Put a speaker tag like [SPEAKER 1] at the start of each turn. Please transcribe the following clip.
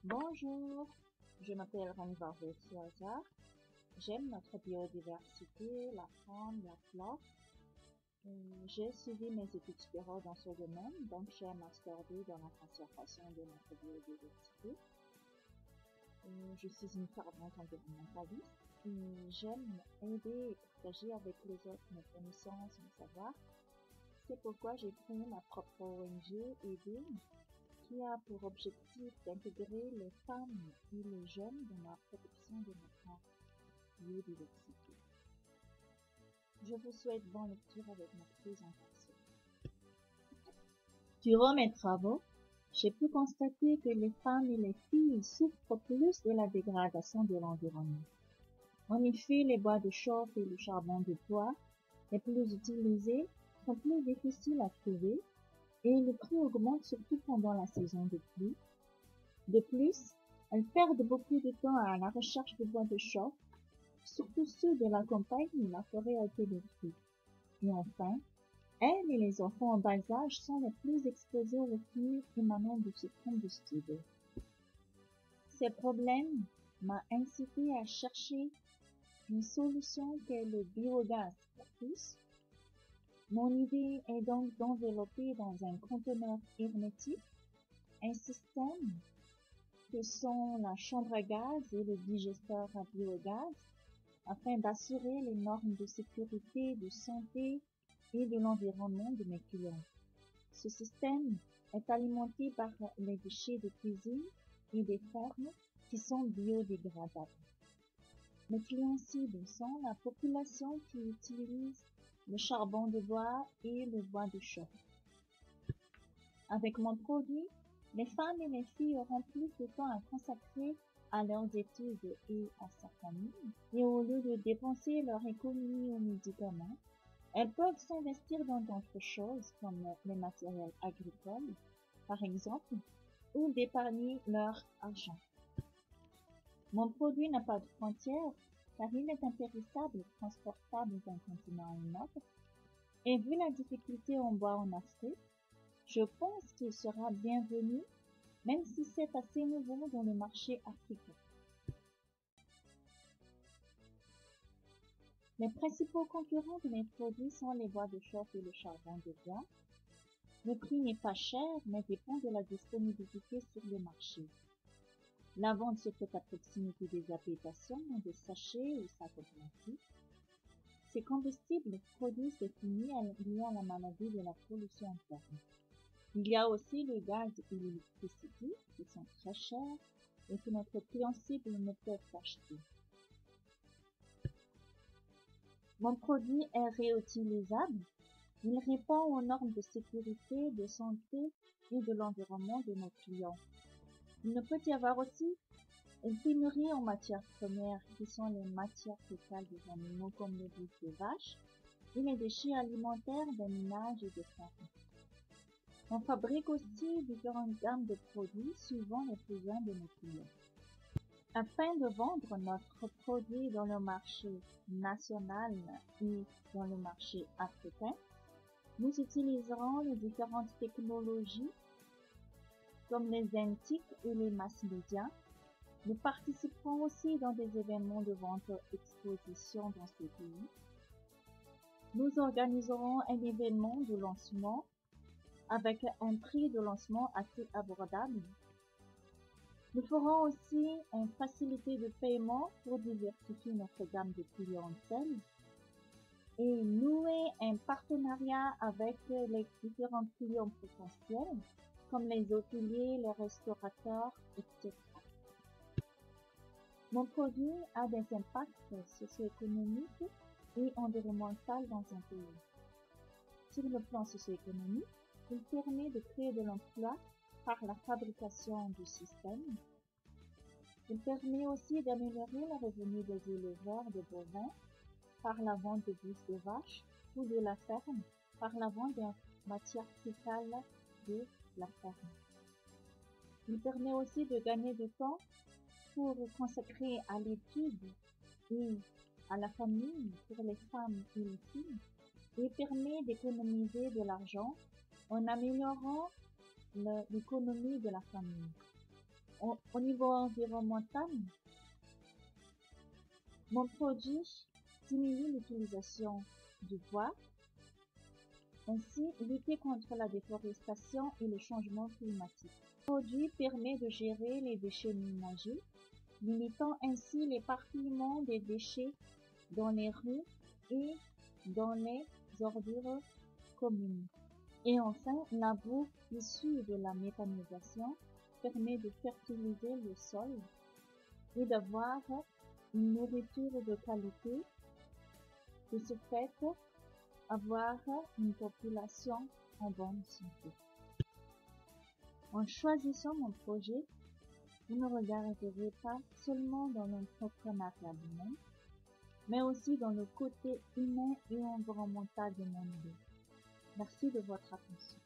[SPEAKER 1] Bonjour, je m'appelle Ranva Siaza. J'aime notre biodiversité, la faune, la flore. J'ai suivi mes études supérieures dans ce domaine, donc j'ai un master 2 dans la conservation de notre biodiversité. Je suis une fervente environnementaliste. J'aime aider et partager avec les autres mes connaissances, mes savoirs. C'est pourquoi j'ai créé ma propre ONG, EDIN, qui a pour objectif d'intégrer les femmes et les jeunes dans la protection de notre biodiversité. Je vous souhaite bonne lecture avec ma présentation. Durant mes travaux, j'ai pu constater que les femmes et les filles souffrent plus de la dégradation de l'environnement. En effet, les bois de chauffe et le charbon de bois, les plus utilisés, sont plus difficiles à trouver et le prix augmente surtout pendant la saison de pluie. De plus, elles perdent beaucoup de temps à la recherche de bois de chauffe, surtout ceux de la campagne où la forêt a été détruite. Et enfin, elles et les enfants en bas âge sont les plus exposés aux fumées émanant de ce combustible. Ces problèmes m'ont incité à chercher une solution qu'est le biogaz pour tous. Mon idée est donc d'envelopper dans un conteneur hermétique un système que sont la chambre à gaz et le digesteur à biogaz afin d'assurer les normes de sécurité, de santé et de l'environnement de mes clients. Ce système est alimenté par les déchets de cuisine et des fermes qui sont biodégradables. Mes clients cibles sont la population qui utilise le charbon de bois et le bois de chauffe. Avec mon produit, les femmes et les filles auront plus de temps à consacrer à leurs études et à sa famille, et au lieu de dépenser leur économie aux médicaments, elles peuvent s'investir dans d'autres choses comme les matériels agricoles, par exemple, ou d'épargner leur argent. Mon produit n'a pas de frontières, car il est impérissable et transportable d'un continent à un autre, et vu la difficulté en bois en Afrique, je pense qu'il sera bienvenu, même si c'est assez nouveau dans le marché africain. Les principaux concurrents de mes produits sont les bois de chauffe et le charbon de bois. Le prix n'est pas cher, mais dépend de la disponibilité sur le marché. La vente se fait à proximité des habitations, dans des sachets ou sacs en plastique. Ces combustibles produisent des fumées liées à la maladie de la pollution interne. Il y a aussi le gaz et l'électricité qui sont très chers et que notre client cible ne peut pas acheter. Mon produit est réutilisable. Il répond aux normes de sécurité, de santé et de l'environnement de nos clients. Il ne peut y avoir aussi une pénurie en matières premières qui sont les matières fécales des animaux comme les boues de vache et les déchets alimentaires des ménages et des fermes. On fabrique aussi différentes gammes de produits suivant les besoins de nos clients. Afin de vendre notre produit dans le marché national et dans le marché africain, nous utiliserons les différentes technologies comme les NTIC et les mass médias. Nous participerons aussi dans des événements de vente exposition dans ces pays. Nous organiserons un événement de lancement avec un prix de lancement assez abordable. Nous ferons aussi une facilité de paiement pour diversifier notre gamme de clientèle et nouer un partenariat avec les différents clients potentiels comme les hôteliers, les restaurateurs, etc. Mon produit a des impacts socio-économiques et environnementaux dans un pays. Sur le plan socio-économique, il permet de créer de l'emploi par la fabrication du système. Il permet aussi d'améliorer le revenu des éleveurs de bovins par la vente de bouse de vache ou de la ferme par la vente des matières fécales de la ferme. Il permet aussi de gagner du temps pour consacrer à l'étude et à la famille pour les femmes et les filles et permet d'économiser de l'argent en améliorant l'économie de la famille. Au niveau environnemental, mon produit diminue l'utilisation du bois, ainsi lutter contre la déforestation et le changement climatique. Le produit permet de gérer les déchets ménagers, limitant ainsi l'éparpillement des déchets dans les rues et dans les ordures communes. Et enfin, la boue issue de la méthanisation permet de fertiliser le sol et d'avoir une nourriture de qualité, de ce fait avoir une population en bonne santé. En choisissant mon projet, vous ne regarderez pas seulement dans l'entrepreneuriat humain, mais aussi dans le côté humain et environnemental de mon idée. Merci de votre attention.